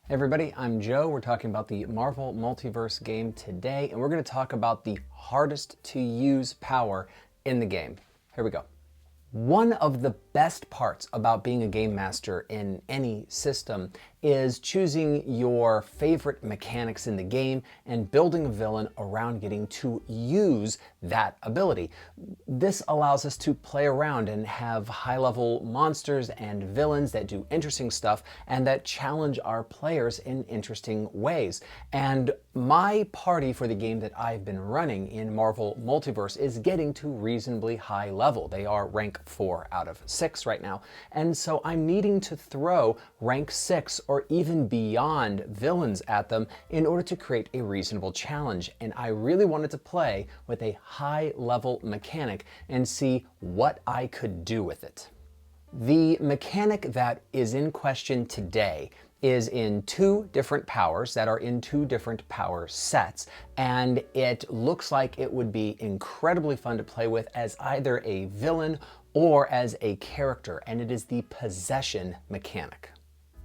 Hey everybody, I'm Joe. We're talking about the Marvel Multiverse game today, and we're going to talk about the hardest to use power in the game. Here we go. One of the best parts about being a game master in any system is choosing your favorite mechanics in the game and building a villain around getting to use that ability. This allows us to play around and have high-level monsters and villains that do interesting stuff and that challenge our players in interesting ways. And my party for the game that I've been running in Marvel Multiverse is getting to reasonably high level. They are rank 4 out of 6 right now, and so I'm needing to throw rank 6 or even beyond villains at them in order to create a reasonable challenge. And I really wanted to play with a high level mechanic and see what I could do with it. The mechanic that is in question today is in 2 different powers that are in 2 different power sets, and it looks like it would be incredibly fun to play with as either a villain or as a character, and it is the possession mechanic.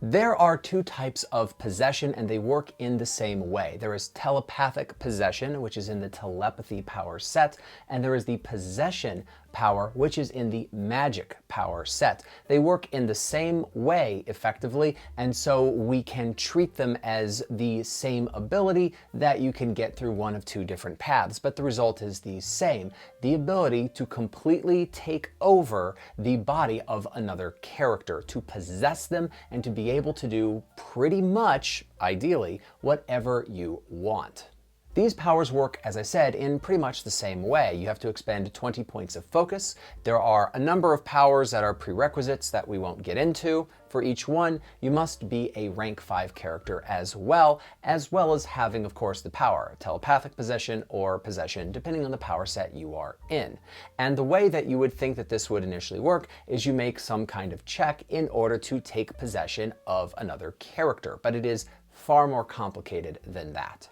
There are 2 types of possession, and they work in the same way. There is telepathic possession, which is in the telepathy power set, and there is the possession power, which is in the magic power set. They work in the same way effectively, and so we can treat them as the same ability that you can get through one of 2 different paths, but the result is the same: the ability to completely take over the body of another character, to possess them and to be able to do pretty much, ideally, whatever you want. These powers work, as I said, in pretty much the same way. You have to expend 20 points of focus. There are a number of powers that are prerequisites that we won't get into. For each one, you must be a rank 5 character as well as having, of course, the power, telepathic possession or possession, depending on the power set you are in. And the way that you would think that this would initially work is you make some kind of check in order to take possession of another character, but it is far more complicated than that.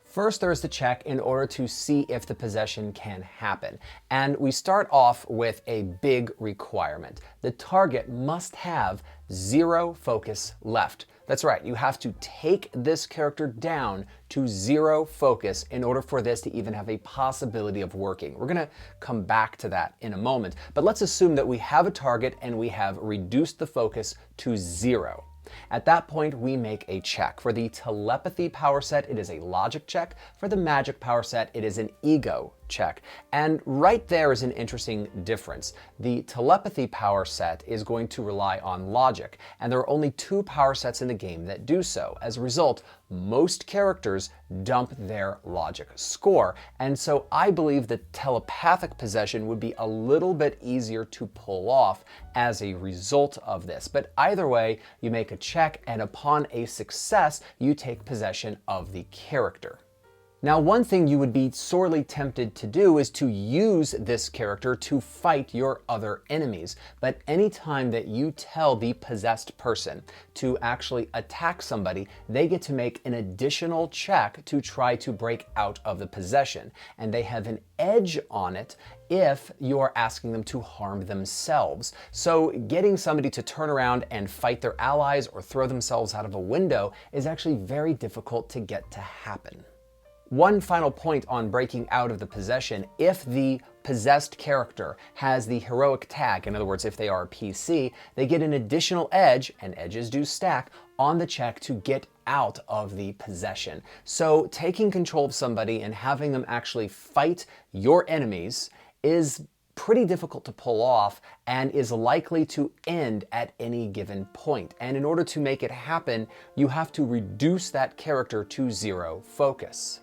First, there is the check in order to see if the possession can happen. And we start off with a big requirement. The target must have 0 focus left. That's right, you have to take this character down to 0 focus in order for this to even have a possibility of working. We're gonna come back to that in a moment, but let's assume that we have a target and we have reduced the focus to 0. At that point, we make a check. For the telepathy power set, it is a logic check. For the magic power set, it is an ego check. And right there is an interesting difference. The telepathy power set is going to rely on logic, and there are only 2 power sets in the game that do so. As a result, most characters dump their logic score, and so I believe that telepathic possession would be a little bit easier to pull off as a result of this. But either way, you make a check, and upon a success, you take possession of the character. Now, one thing you would be sorely tempted to do is to use this character to fight your other enemies. But anytime that you tell the possessed person to actually attack somebody, they get to make an additional check to try to break out of the possession. And they have an edge on it if you're asking them to harm themselves. So getting somebody to turn around and fight their allies or throw themselves out of a window is actually very difficult to get to happen. One final point on breaking out of the possession: if the possessed character has the heroic tag, in other words, if they are a PC, they get an additional edge, and edges do stack, on the check to get out of the possession. So taking control of somebody and having them actually fight your enemies is pretty difficult to pull off and is likely to end at any given point. And in order to make it happen, you have to reduce that character to 0 focus.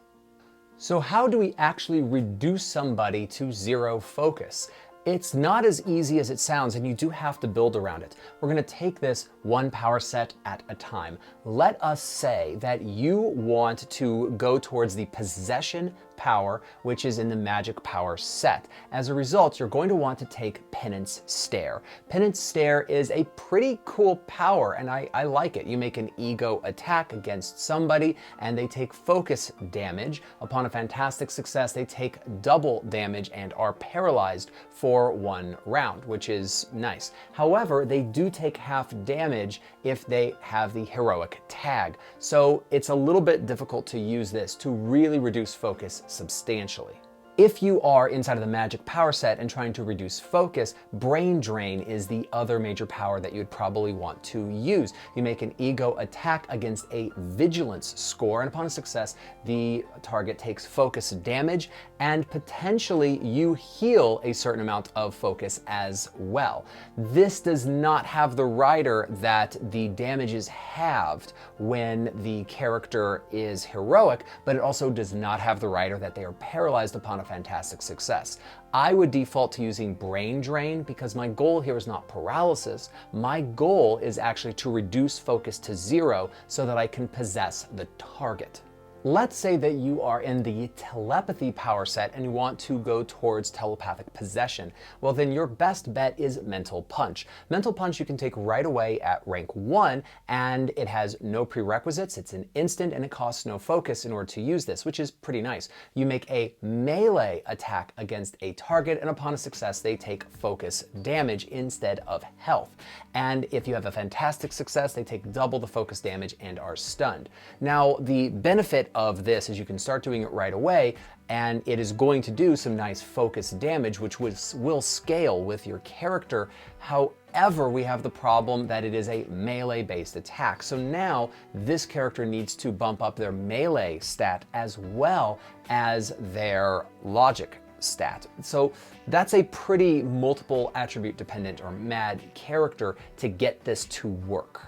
So how do we actually reduce somebody to 0 focus? It's not as easy as it sounds, and you do have to build around it. We're going to take this 1 power set at a time. Let us say that you want to go towards the possession power, which is in the magic power set. As a result, you're going to want to take Penance Stare. Penance Stare is a pretty cool power, and I like it. You make an ego attack against somebody, and they take focus damage. Upon a fantastic success, they take double damage and are paralyzed for 1 round, which is nice. However, they do take half damage if they have the heroic tag. So it's a little bit difficult to use this to really reduce focus substantially. If you are inside of the magic power set and trying to reduce focus, Brain Drain is the other major power that you'd probably want to use. You make an ego attack against a vigilance score, and upon a success, the target takes focus damage, and potentially you heal a certain amount of focus as well. This does not have the rider that the damage is halved when the character is heroic, but it also does not have the rider that they are paralyzed upon a fantastic success. I would default to using Brain Drain because my goal here is not paralysis. My goal is actually to reduce focus to 0 so that I can possess the target. Let's say that you are in the telepathy power set and you want to go towards telepathic possession. Well, then your best bet is Mental Punch. Mental Punch you can take right away at rank 1, and it has no prerequisites, it's an instant, and it costs no focus in order to use this, which is pretty nice. You make a melee attack against a target, and upon a success, they take focus damage instead of health. And if you have a fantastic success, they take double the focus damage and are stunned. Now, the benefit of this is you can start doing it right away, and it is going to do some nice focus damage, which will scale with your character. However, we have the problem that it is a melee-based attack. So now this character needs to bump up their melee stat as well as their logic stat. So that's a pretty multiple attribute dependent or mad character to get this to work.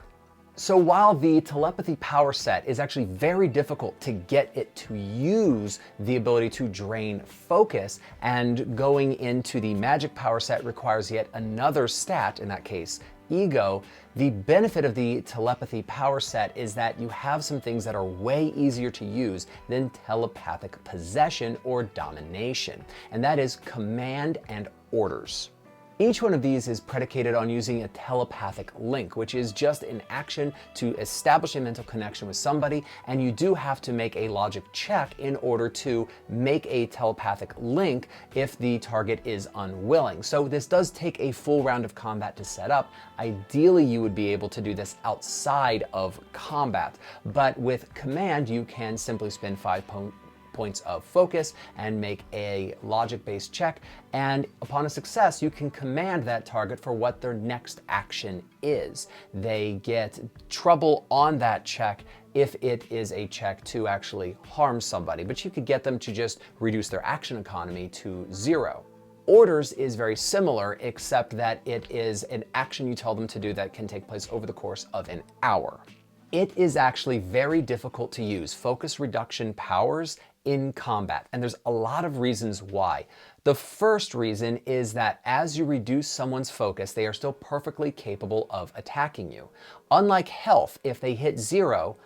So while the telepathy power set is actually very difficult to get it to use the ability to drain focus, and going into the magic power set requires yet another stat, in that case, ego, the benefit of the telepathy power set is that you have some things that are way easier to use than telepathic possession or domination, and that is command and orders. Each one of these is predicated on using a telepathic link, which is just an action to establish a mental connection with somebody, and you do have to make a logic check in order to make a telepathic link if the target is unwilling. So this does take a full round of combat to set up. Ideally, you would be able to do this outside of combat, but with command, you can simply spend 5 points of focus and make a logic-based check, and upon a success you can command that target for what their next action is. They get trouble on that check if it is a check to actually harm somebody, but you could get them to just reduce their action economy to 0. Orders is very similar, except that it is an action you tell them to do that can take place over the course of an hour. It is actually very difficult to use focus reduction powers in combat, and there's a lot of reasons why. The first reason is that as you reduce someone's focus, they are still perfectly capable of attacking you. Unlike health, if they hit 0,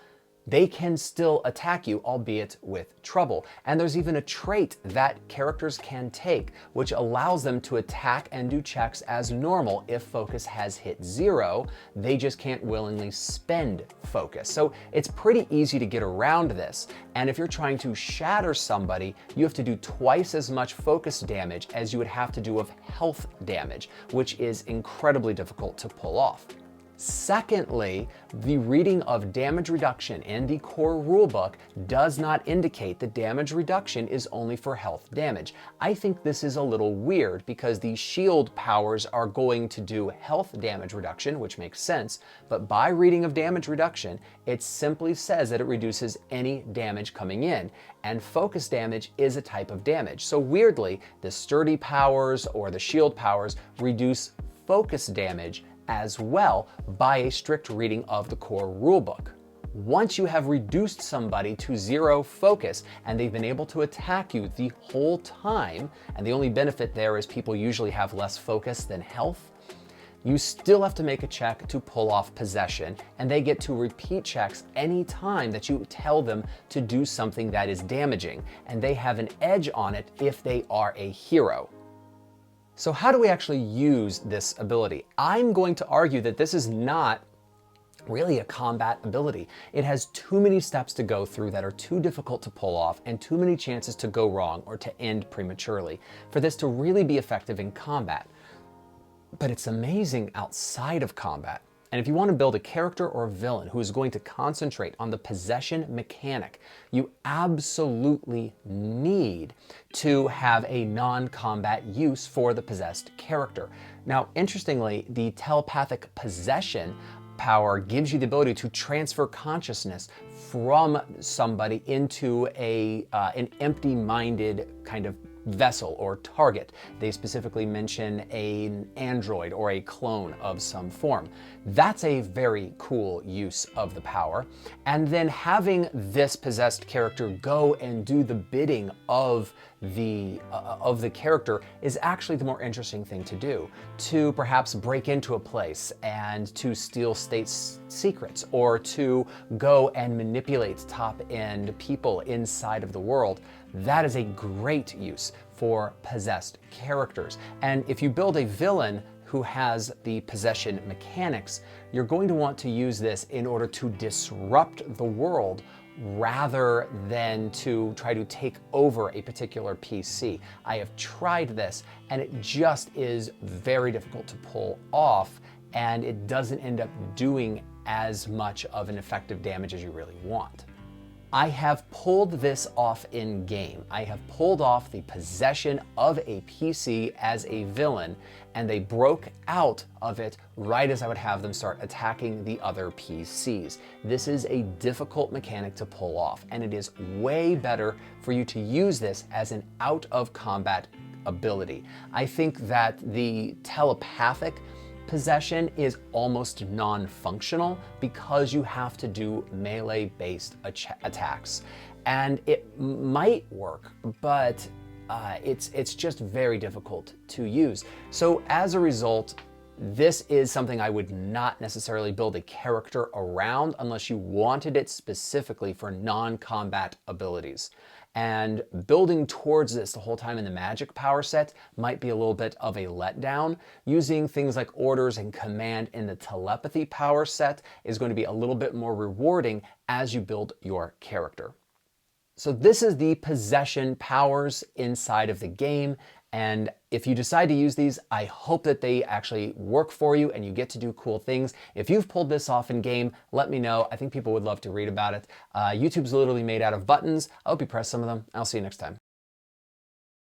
they can still attack you, albeit with trouble. And there's even a trait that characters can take, which allows them to attack and do checks as normal if focus has hit 0. They just can't willingly spend focus. So it's pretty easy to get around this. And if you're trying to shatter somebody, you have to do twice as much focus damage as you would have to do of health damage, which is incredibly difficult to pull off. Secondly, the reading of damage reduction in the core rulebook does not indicate that damage reduction is only for health damage. I think this is a little weird because the shield powers are going to do health damage reduction, which makes sense, but by reading of damage reduction, it simply says that it reduces any damage coming in, and focus damage is a type of damage. So weirdly, the sturdy powers or the shield powers reduce focus damage as well by a strict reading of the core rulebook. Once you have reduced somebody to 0 focus and they've been able to attack you the whole time, and the only benefit there is people usually have less focus than health, you still have to make a check to pull off possession, and they get to repeat checks any time that you tell them to do something that is damaging, and they have an edge on it if they are a hero. So how do we actually use this ability? I'm going to argue that this is not really a combat ability. It has too many steps to go through that are too difficult to pull off and too many chances to go wrong or to end prematurely for this to really be effective in combat. But it's amazing outside of combat. And if you want to build a character or a villain who is going to concentrate on the possession mechanic, you absolutely need to have a non-combat use for the possessed character. Now, interestingly, the telepathic possession power gives you the ability to transfer consciousness from somebody into an empty-minded kind of vessel or target. They specifically mention an android or a clone of some form. That's a very cool use of the power. And then having this possessed character go and do the bidding of the character is actually the more interesting thing to do. To perhaps break into a place and to steal state secrets, or to go and manipulate top-end people inside of the world. That is a great use for possessed characters. And if you build a villain who has the possession mechanics, you're going to want to use this in order to disrupt the world rather than to try to take over a particular PC. I have tried this and it just is very difficult to pull off, and it doesn't end up doing as much of an effective damage as you really want. I have pulled this off in game. I have pulled off the possession of a PC as a villain, and they broke out of it right as I would have them start attacking the other PCs. This is a difficult mechanic to pull off, and it is way better for you to use this as an out-of-combat ability. I think that the telepathic possession is almost non-functional because you have to do melee-based attacks. And it might work, but it's just very difficult to use. So as a result, this is something I would not necessarily build a character around unless you wanted it specifically for non-combat abilities. And building towards this the whole time in the magic power set might be a little bit of a letdown. Using things like orders and command in the telepathy power set is going to be a little bit more rewarding as you build your character. So this is the possession powers inside of the game. And if you decide to use these, I hope that they actually work for you and you get to do cool things. If you've pulled this off in game, let me know. I think people would love to read about it. YouTube's literally made out of buttons. I hope you press some of them. I'll see you next time.